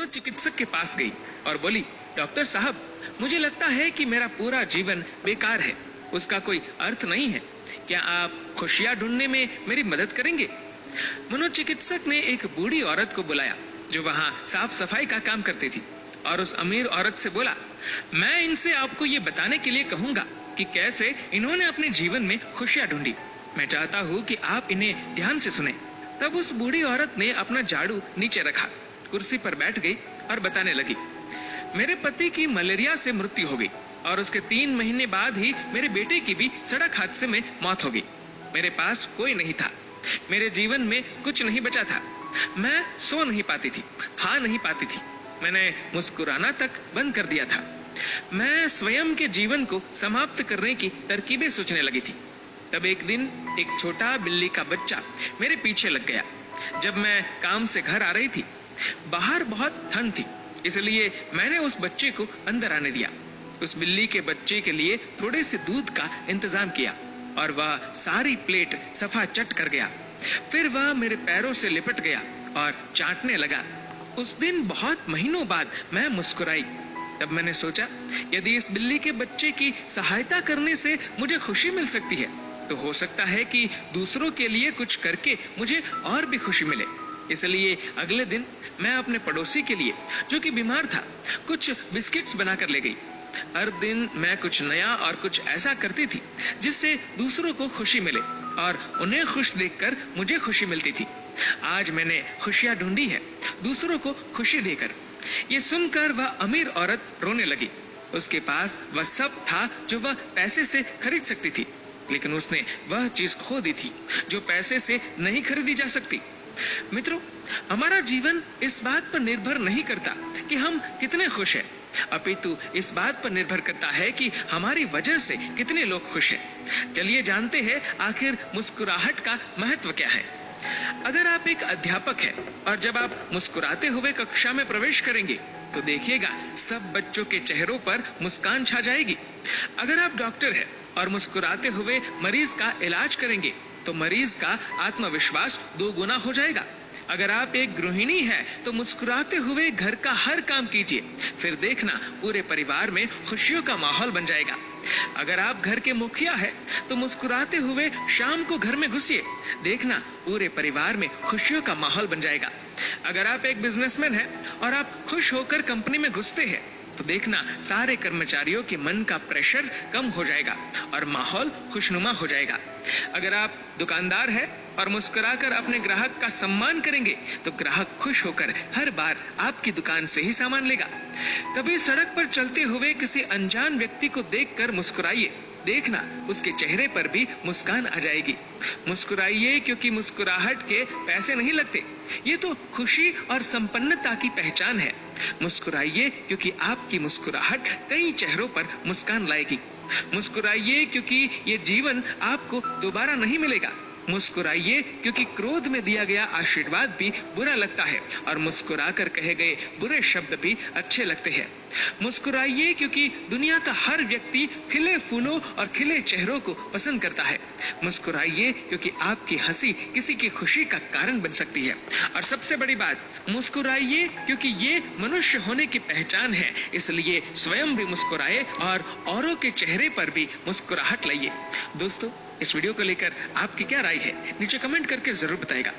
मनोचिकित्सक के पास गई और बोली, डॉक्टर साहब, मुझे लगता है कि मेरा पूरा जीवन बेकार है, उसका कोई अर्थ नहीं है। क्या आप खुशियां ढूंढने में मेरी मदद करेंगे? मनोचिकित्सक ने एक बूढ़ी औरत को बुलाया जो वहाँ साफ सफाई का काम करती थी और उस अमीर औरत से बोला, मैं इनसे आपको ये बताने के लिए कहूंगा कि कैसे इन्होंने अपने जीवन में खुशियां ढूंढी। मैं चाहता हूँ कि आप इन्हें ध्यान से सुने। तब उस बूढ़ी औरत ने अपना झाड़ू नीचे रखा, कुर्सी पर बैठ गई और बताने लगी, मेरे पति की मलेरिया से मृत्यु हो गई और उसके 3 महीने बाद ही मेरे बेटे की भी सड़क हादसे में मौत हो गई। मेरे पास कोई नहीं था, मेरे जीवन में कुछ नहीं बचा था। मैं सो नहीं पाती थी, खा नहीं पाती थी, मैंने मुस्कुराना तक बंद कर दिया था। मैं स्वयं के जीवन को समाप्त करने की तरकीबें सोचने लगी थी। तब एक दिन एक छोटा बिल्ली का बच्चा मेरे पीछे लग गया। जब मैं काम से घर आ रही थी, बाहर बहुत ठंड थी, इसलिए मैंने उस बच्चे को अंदर आने दिया। उस बिल्ली के बच्चे के लिए थोड़े से दूध का इंतजाम किया और वह सारी प्लेट सफा चट कर गया। फिर वह मेरे पैरों से लिपट गया और चाटने लगा। उस दिन बहुत महीनों बाद मैं मुस्कुराई। तब मैंने सोचा, यदि इस बिल्ली के बच्चे की सहायता करने से मुझे खुशी मिल सकती है, तो हो सकता है कि दूसरों के लिए कुछ करके मुझे और भी खुशी मिले। इसलिए अगले दिन मैं अपने पड़ोसी के लिए, जो कि बीमार था, कुछ बिस्किट्स बनाकर ले गई। हर दिन मैं कुछ नया और कुछ ऐसा करती थी जिससे दूसरों को खुशी मिले और उन्हें खुश देखकर मुझे खुशी मिलती थी। आज मैंने खुशियां ढूंढी है, दूसरों को खुशी देकर। ये सुनकर वह अमीर औरत रोने लगी। उसके पास वह सब था जो वह पैसे से खरीद सकती थी, लेकिन उसने वह चीज खो दी थी जो पैसे से नहीं खरीदी जा सकती। मित्रों, हमारा जीवन इस बात पर निर्भर नहीं करता कि हम कितने खुश हैं, अपितु इस बात पर निर्भर करता है कि हमारी वजह से कितने लोग खुश हैं। चलिए जानते हैं आखिर मुस्कुराहट का महत्व क्या है। अगर आप एक अध्यापक हैं और जब आप मुस्कुराते हुए कक्षा में प्रवेश करेंगे तो देखिएगा सब बच्चों के चेहरों पर मुस्कान छा जाएगी। अगर आप डॉक्टर हैं और मुस्कुराते हुए मरीज का इलाज करेंगे तो मरीज का आत्मविश्वास 2 गुना हो जाएगा। अगर आप एक गृहिणी हैं तो मुस्कुराते हुए घर का हर काम कीजिए, फिर देखना पूरे परिवार में खुशियों का माहौल बन जाएगा। अगर आप घर के मुखिया हैं तो मुस्कुराते हुए शाम को घर में घुसिए, देखना पूरे परिवार में खुशियों का माहौल बन जाएगा। अगर आप एक बिजनेसमैन हैं और आप खुश होकर कंपनी में घुसते हैं तो देखना सारे कर्मचारियों के मन का प्रेशर कम हो जाएगा और माहौल खुशनुमा हो जाएगा। अगर आप दुकानदार हैं और मुस्कुराकर अपने ग्राहक का सम्मान करेंगे तो ग्राहक खुश होकर हर बार आपकी दुकान से ही सामान लेगा। कभी सड़क पर चलते हुए किसी अनजान व्यक्ति को देखकर मुस्कुराइए, देखना उसके चेहरे पर भी मुस्कान आ जाएगी। मुस्कुराइए क्योंकि मुस्कुराहट के पैसे नहीं लगते, ये तो खुशी और संपन्नता की पहचान है। मुस्कुराइए क्योंकि आपकी मुस्कुराहट कई चेहरों पर मुस्कान लाएगी। मुस्कुराइए क्योंकि ये जीवन आपको दोबारा नहीं मिलेगा। मुस्कुराइए क्योंकि क्रोध में दिया गया आशीर्वाद भी बुरा लगता है और मुस्कुराकर कहे गए बुरे शब्द भी अच्छे लगते हैं। मुस्कुराइए क्योंकि दुनिया का हर व्यक्ति खिले फूलों और खिले चेहरों को पसंद करता है। मुस्कुराइए क्योंकि आपकी हंसी किसी की खुशी का कारण बन सकती है। और सबसे बड़ी बात, मुस्कुराइए क्योंकि ये मनुष्य होने की पहचान है, इसलिए स्वयं भी मुस्कुराए और औरों के चेहरे पर भी मुस्कुराहट लाइए। दोस्तों, इस वीडियो को लेकर आपकी क्या राय है, नीचे कमेंट करके जरूर बताएगा।